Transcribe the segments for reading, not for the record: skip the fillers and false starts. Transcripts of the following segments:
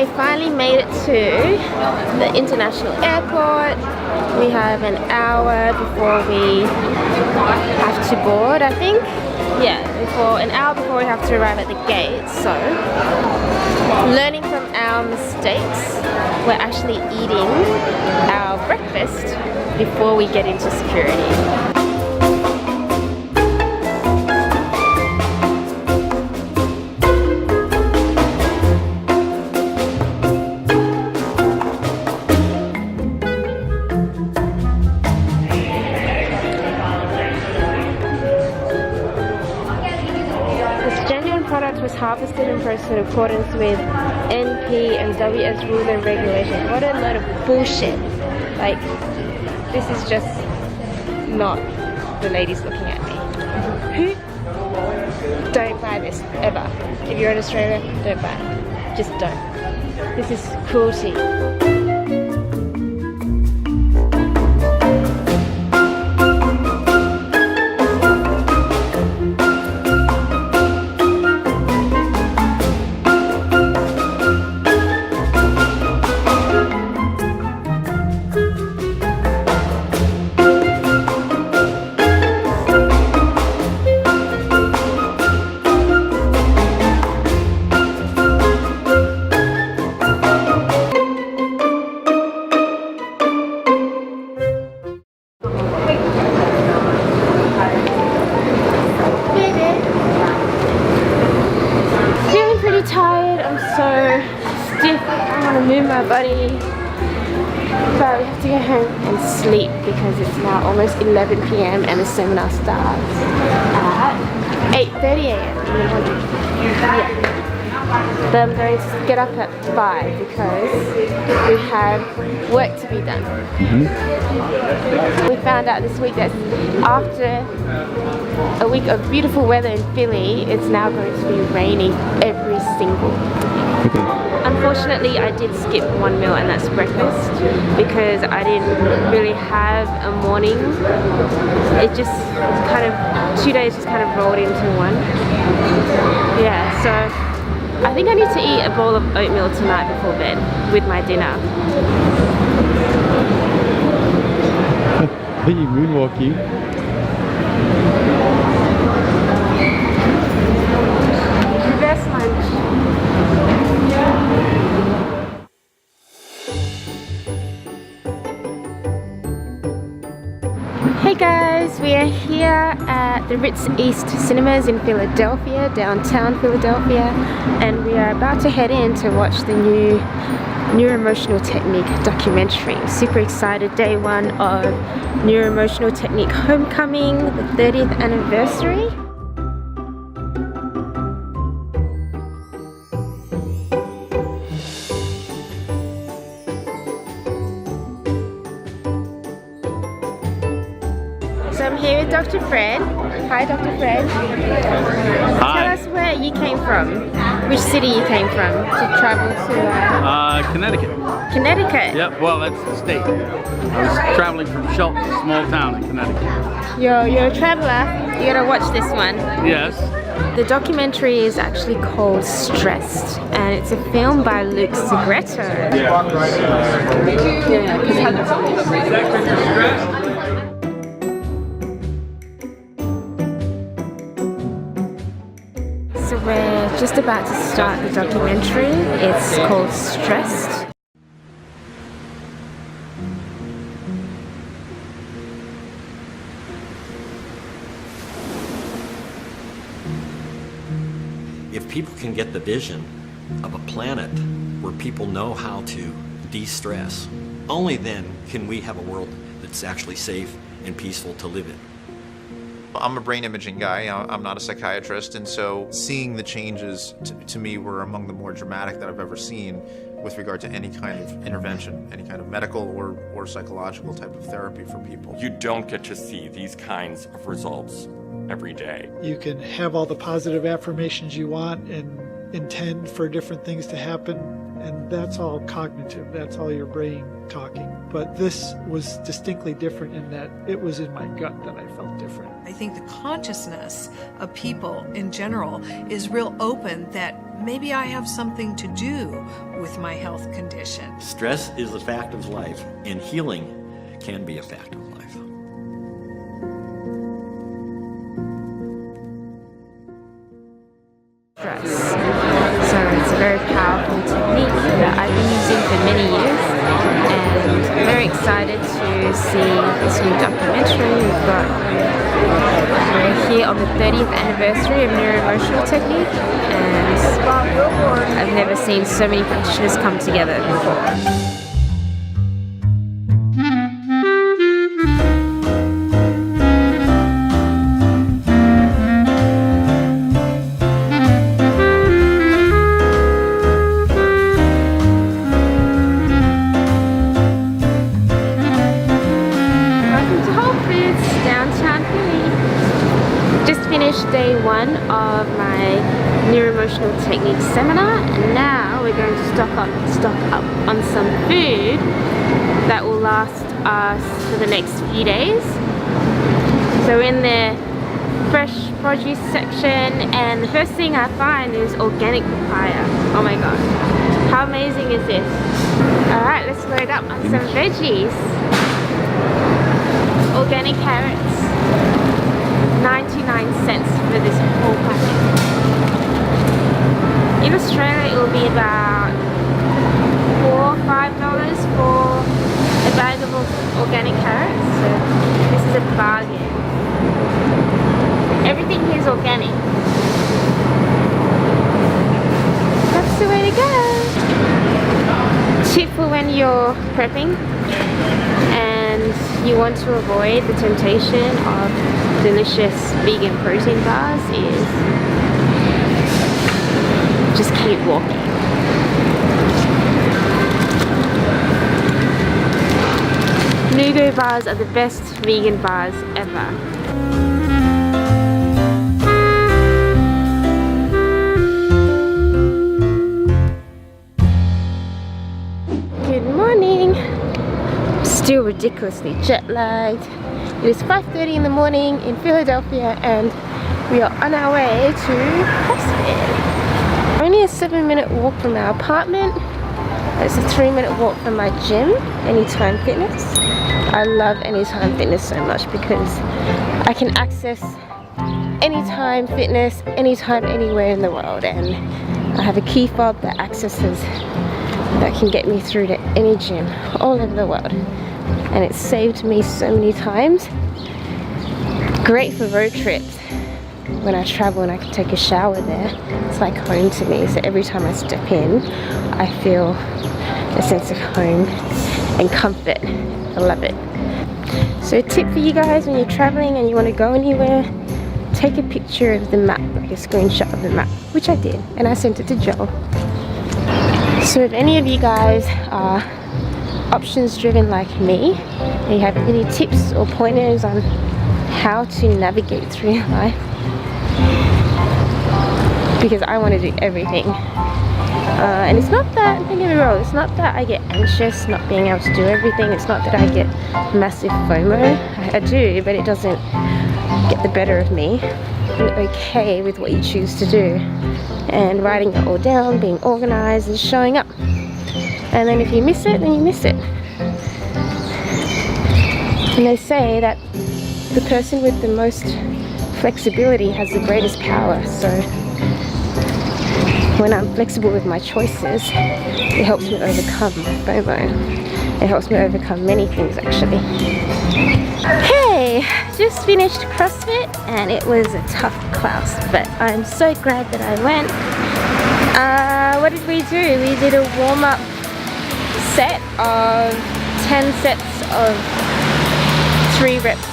Okay, finally made it to the international airport. We have an hour before we have to board, I think. Yeah, an hour before we have to arrive at the gate. So, learning from our mistakes, we're actually eating our breakfast before we get into security. Was harvested and processed in accordance with NP and WS rules and regulations. What a load of bullshit. Like, this is just not the ladies looking at me. Who? Don't buy this, ever. If you're in Australia, don't buy it. Just don't. This is cruelty. Tired, I'm so stiff, I want to move my body, but we have to go home and sleep because it's now almost 11 p.m. and the seminar starts at 8:30 a.m. Yeah. But I'm going to get up at 5 because we have work to be done. We found out this week that after a week of beautiful weather in Philly, it's now going to be raining every single day. Unfortunately, I did skip one meal, and that's breakfast, because I didn't really have a morning. It just kind of, 2 days just kind of rolled into one. Yeah, so I think I need to eat a bowl of oatmeal tonight before bed with my dinner. Are you moonwalking? Reverse lunch. Hey guys, we are here at the Ritz East Cinemas in Philadelphia, downtown Philadelphia, and we are about to head in to watch the new Neuroemotional Technique documentary. Super excited, day one of Neuroemotional Technique Homecoming, the 30th anniversary. So I'm here with Dr. Fred. Hi, Dr. Fred. Hi. Tell us where you came from, which city you came from to travel to. Connecticut. Connecticut? Yep, well that's the state. I was traveling from Shelton, a small town in Connecticut. You're a traveler, you gotta watch this one. Yes. The documentary is actually called Stressed, and it's a film by Luke Segreto. So we're just about to start the documentary. It's called Stressed. If people can get the vision of a planet where people know how to de-stress, only then can we have a world that's actually safe and peaceful to live in. I'm a brain imaging guy, I'm not a psychiatrist, and so seeing the changes to me were among the more dramatic that I've ever seen with regard to any kind of intervention, any kind of medical or psychological type of therapy for people. You don't get to see these kinds of results every day. You can have all the positive affirmations you want and intend for different things to happen, and that's all cognitive, that's all your brain talking. But this was distinctly different in that it was in my gut that I felt different. I think the consciousness of people in general is real open that maybe I have something to do with my health condition. Stress is a fact of life, and healing can be a fact of life. Stress. So it's a very powerful technique that I've been using for many years, and I'm very excited to see this new documentary. We're here on the 30th anniversary of neuroemotional technique, and I've never seen so many practitioners come together before. Day one of my neuroemotional technique seminar, and now we're going to stock up on some food that will last us for the next few days. So we're in the fresh produce section, and the first thing I find is organic papaya. Oh my god, how amazing is this? Alright, let's load up on some veggies. Organic carrots, 99 cents for this whole packet. In Australia it will be about $4 or $5 for a bag of organic carrots, so this is a bargain. Everything here is organic. That's the way to go. Tip for when you're prepping and you want to avoid the temptation of delicious vegan protein bars is just keep walking. Nugo bars are the best vegan bars ever. Good morning. Still ridiculously jet lagged. It is 5:30 in the morning in Philadelphia, and we are on our way to CrossFit. Only a 7-minute walk from our apartment. It's a 3-minute walk from my gym, Anytime Fitness. I love Anytime Fitness so much because I can access Anytime Fitness anytime, anywhere in the world, and I have a key fob that can get me through to any gym all over the world. And it's saved me so many times. Great for road trips. When I travel and I can take a shower there, it's like home to me. So every time I step in, I feel a sense of home and comfort. I love it. So a tip for you guys when you're traveling and you want to go anywhere, take a picture of the map, like a screenshot of the map, which I did, and I sent it to Joel. So if any of you guys are options driven like me, and you have any tips or pointers on how to navigate through life, because I want to do everything, and it's not that, don't get me wrong, it's not that I get anxious not being able to do everything, it's not that I get massive FOMO, I do, but it doesn't get the better of me. Being okay with what you choose to do and writing it all down, being organized and showing up. And then if you miss it, then you miss it. And they say that the person with the most flexibility has the greatest power. So when I'm flexible with my choices, it helps me overcome FOMO. It helps me overcome many things actually. Hey, just finished CrossFit and it was a tough class, but I'm so glad that I went. What did we do? We did a warm-up set of 10 sets of 3 reps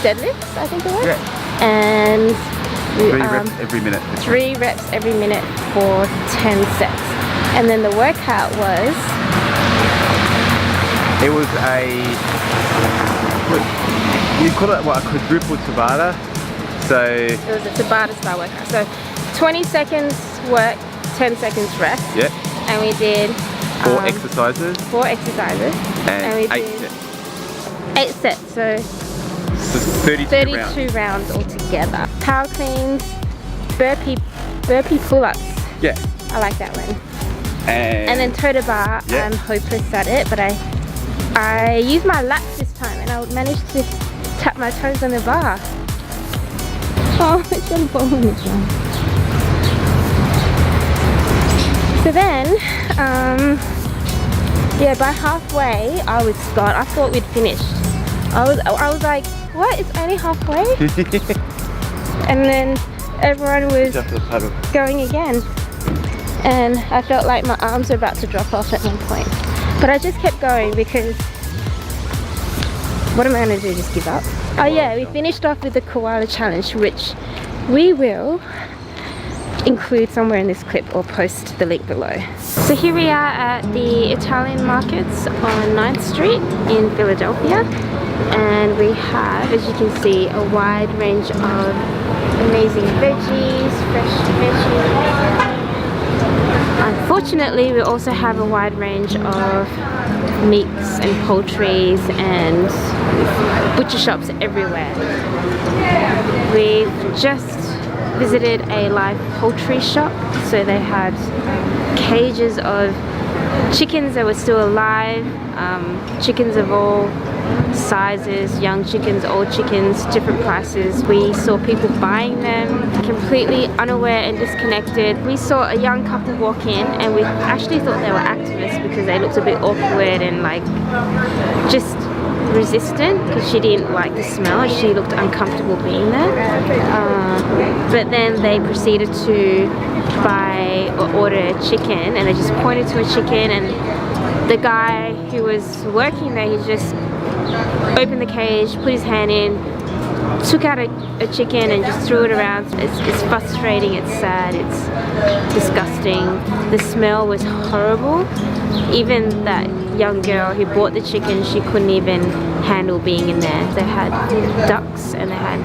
deadlifts, I think it was. Yeah. And 3 reps every minute. 3 reps every minute for 10 sets. And then the workout was? It was you call it what, a quadruple Tabata. So it was a Tabata style workout. So 20 seconds work, 10 seconds rest. Yep. And we did 4 exercises. 4 exercises. And we 8 did sets. 8 sets. So So it's 32 rounds. 32 rounds altogether. Power cleans, burpee pull-ups. Yeah. I like that one. And then toe to bar. Yeah. I'm hopeless at it, but I used my lats this time and I managed to tap my toes on the bar. Oh, it's on bone. So then, yeah, by halfway I was gone. I thought we'd finished. I was like, what? It's only halfway? And then everyone was going again. And I felt like my arms were about to drop off at one point. But I just kept going because what am I going to do? Just give up? Oh yeah, we finished off with the koala challenge, which we will include somewhere in this clip or post the link below. So here we are at the Italian markets on 9th Street in Philadelphia, and we have, as you can see, a wide range of amazing veggies, fresh veggies. Unfortunately, we also have a wide range of meats and poultries and butcher shops everywhere. We've just visited a live poultry shop, so they had cages of chickens that were still alive, chickens of all sizes, young chickens, old chickens, different prices. We saw people buying them, completely unaware and disconnected. We saw a young couple walk in and we actually thought they were activists because they looked a bit awkward and like just resistant because she didn't like the smell and she looked uncomfortable being there. But then they proceeded to buy or order chicken, and they just pointed to a chicken, and the guy who was working there, he just opened the cage, put his hand in, took out a chicken and just threw it around. It's frustrating, it's sad, it's disgusting. The smell was horrible. Even that young girl who bought the chicken, she couldn't even handle being in there. They had ducks and they had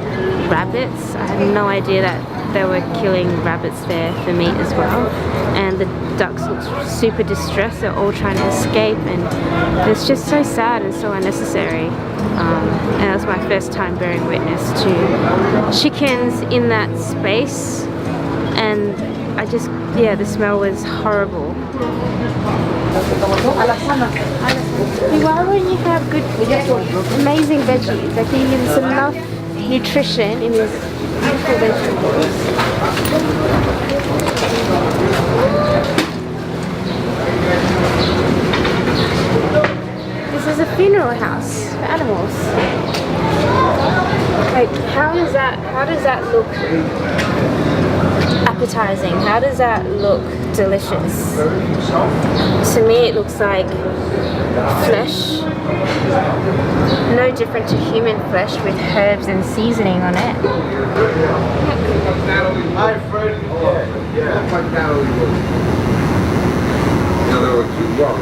rabbits. I had no idea that they were killing rabbits there for meat as well. And the ducks looked super distressed. They're all trying to escape, and it's just so sad and so unnecessary. And that was my first time bearing witness to chickens in that space, and I just, yeah, the smell was horrible. Why wouldn't you have good, amazing veggies? Like there's enough nutrition in these beautiful vegetables. This is a funeral house for animals. Like, how does that look appetizing? How does that look delicious? To me it looks like flesh, no different to human flesh with herbs and seasoning on it. Hi, Fred. In other words, you wrong.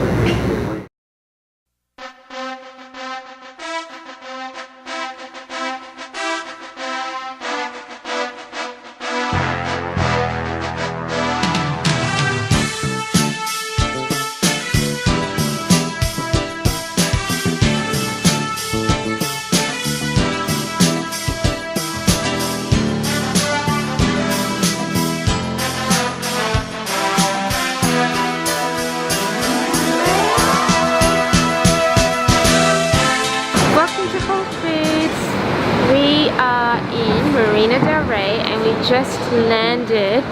Just landed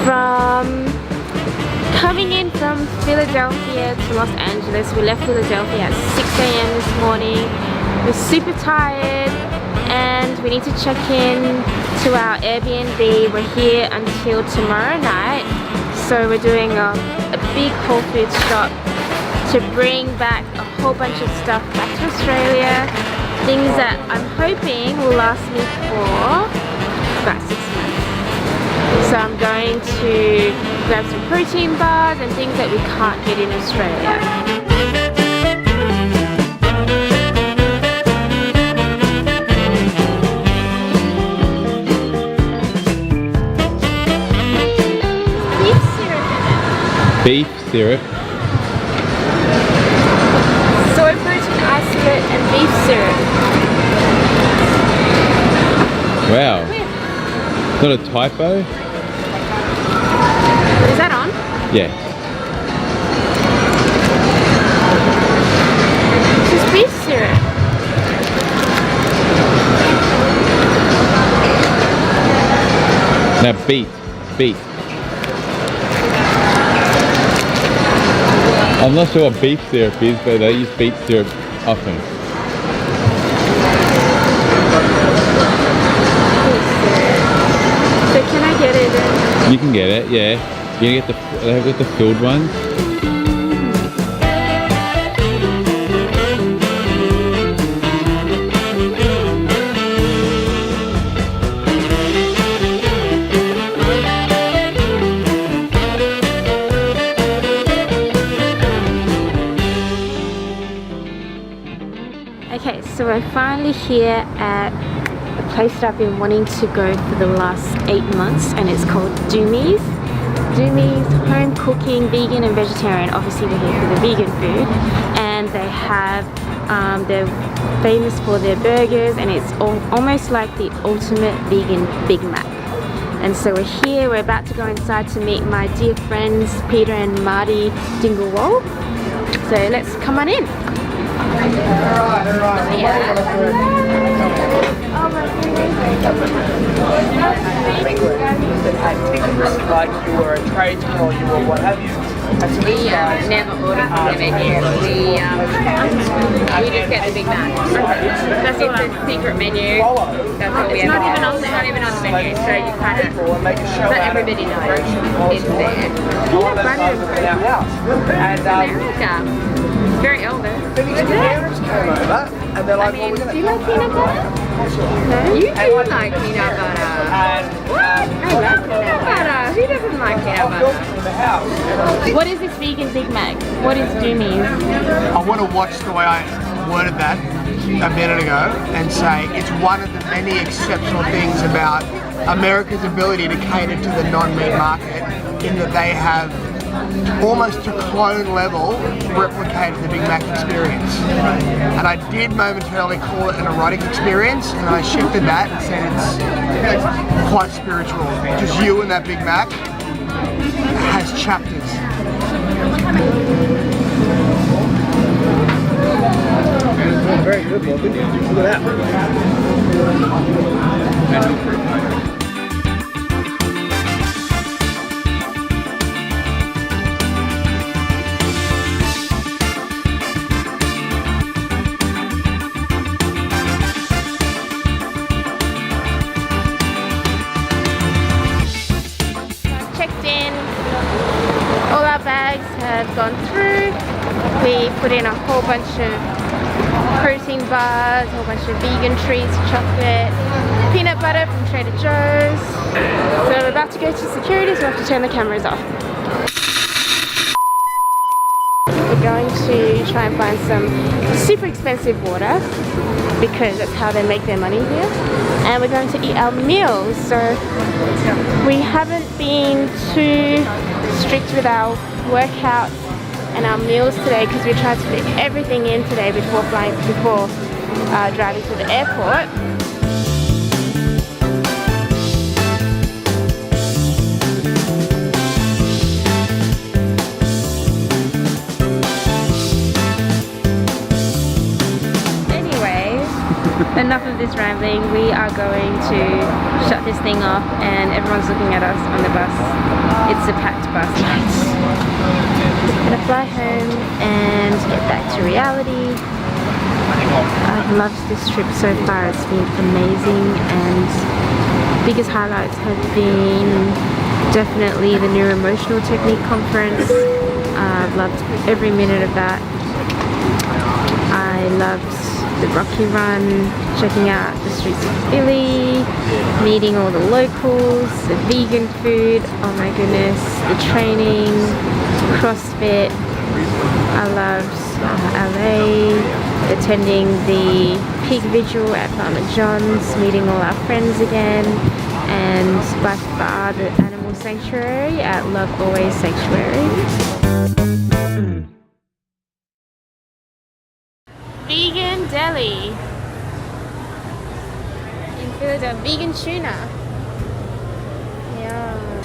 from coming in from Philadelphia to Los Angeles. We left Philadelphia at 6 a.m. this morning. We're super tired and we need to check in to our Airbnb. We're here until tomorrow night, so we're doing a big Whole Foods shop to bring back a whole bunch of stuff back to Australia, things that I'm hoping will last me for about 6 months. So I'm going to grab some protein bars and things that we can't get in Australia. Beef syrup. Soy protein isolate and beef syrup. Wow. Not a typo? Is that on? Yeah. This is beef syrup. Now beet. Beet. I'm not sure what beef syrup is, but they use beet syrup often. So can I get it then? You can get it, yeah. You can get they have the filled ones. Okay, so we're finally here at a place that I've been wanting to go for the last 8 months, and it's called Doomies. Doomies, home cooking, vegan and vegetarian. Obviously we're here for the vegan food, and they have, they're famous for their burgers, and it's almost like the ultimate vegan Big Mac. And so we're here, we're about to go inside to meet my dear friends Peter and Marty Dinglewald. So let's come on in. Like you were a tradesman or you were what have you. We never order from the menu. We just get the Big Mac. That's all. It's a secret menu. That's what we have. It's not even on the menu, so you kind of, not everybody knows it's there. America. Very Elvis. And they're like, I mean, do you like peanut butter? No? You do like peanut butter. What? I love peanut butter. Who doesn't like peanut butter? What is this vegan Big Mac? What is Doomies? I want to watch the way I worded that a minute ago and say it's one of the many exceptional things about America's ability to cater to the non-meat market, in that they have almost to clone level replicated the Big Mac experience. And I did momentarily call it an erotic experience, and I shifted that and said it's quite spiritual. Just you and that Big Mac has chapters. Very good, Bobby. Look at that. Have gone through. We put in a whole bunch of protein bars, a whole bunch of vegan treats, chocolate, peanut butter from Trader Joe's. So we're about to go to security, so we have to turn the cameras off. We're going to try and find some super expensive water, because that's how they make their money here. And we're going to eat our meals. So we haven't been too strict with our workouts and our meals today, because we tried to fit everything in today before driving to the airport. Enough of this rambling. We are going to shut this thing off, and everyone's looking at us on the bus. It's a packed bus night. I'm gonna fly home and get back to reality. I've loved this trip so far. It's been amazing, and biggest highlights have been definitely the Neuroemotional Technique conference. I've loved every minute of that. I loved the Rocky Run, checking out the streets of Philly, meeting all the locals, the vegan food, oh my goodness, the training, CrossFit. I loved LA, attending the Pig Vigil at Farmer John's, meeting all our friends again, and by far the Animal Sanctuary at Love Always Sanctuary. Vegan deli in There's a vegan tuna. Yeah.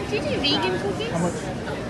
Do you do vegan cookies?